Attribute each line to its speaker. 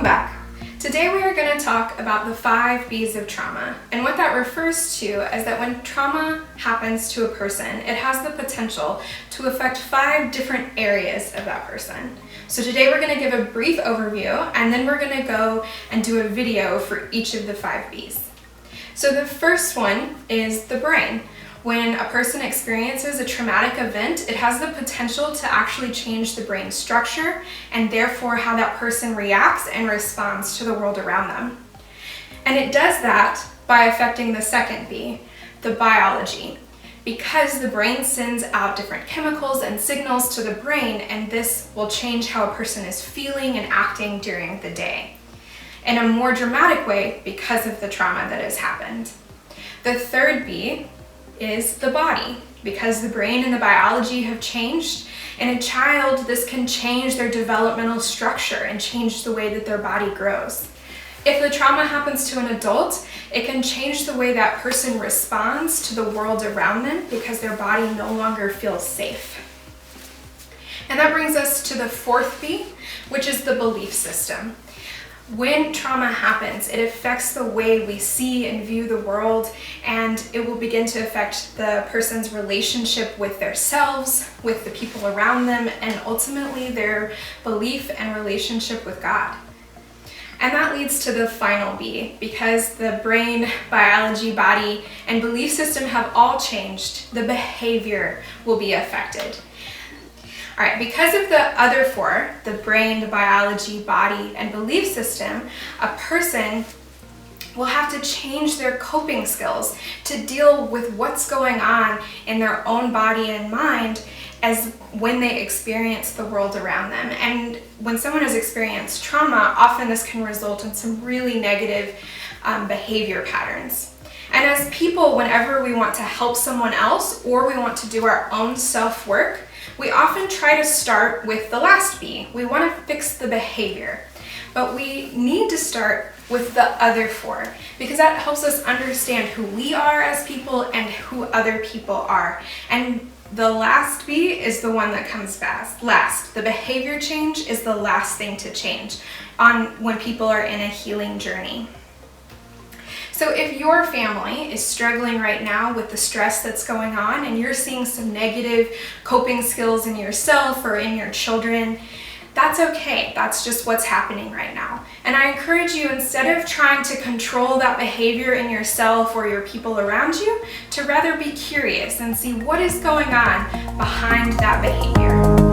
Speaker 1: Welcome back. Today we are going to talk about the 5 B's of trauma, and what that refers to is that when trauma happens to a person, it has the potential to affect 5 different areas of that person. So today we're going to give a brief overview, and then we're going to go and do a video for each of the 5 B's. So the first one is the brain. When a person experiences a traumatic event, it has the potential to actually change the brain structure and therefore how that person reacts and responds to the world around them. And it does that by affecting the second B, the biology, because the brain sends out different chemicals and signals to the brain, and this will change how a person is feeling and acting during the day in a more dramatic way because of the trauma that has happened. The third B is the body, because the brain and the biology have changed. In a child, this can change their developmental structure and change the way that their body grows. If the trauma happens to an adult, it can change the way that person responds to the world around them because their body no longer feels safe. And that brings us to the fourth B, which is the belief system. When trauma happens, it affects the way we see and view the world, and it will begin to affect the person's relationship with themselves, with the people around them, and ultimately their belief and relationship with God. And that leads to the final B, because the brain, biology, body, and belief system have all changed, the behavior will be affected. All right, because of the other 4, the brain, the biology, body, and belief system, a person will have to change their coping skills to deal with what's going on in their own body and mind as when they experience the world around them. And when someone has experienced trauma, often this can result in some really negative behavior patterns. And as people, whenever we want to help someone else or we want to do our own self-work, we often try to start with the last B. We want to fix the behavior, but we need to start with the other 4 because that helps us understand who we are as people and who other people are. And the last B is the one that comes last. The behavior change is the last thing to change when people are in a healing journey. So if your family is struggling right now with the stress that's going on and you're seeing some negative coping skills in yourself or in your children, that's okay. That's just what's happening right now. And I encourage you, instead of trying to control that behavior in yourself or your people around you, to rather be curious and see what is going on behind that behavior.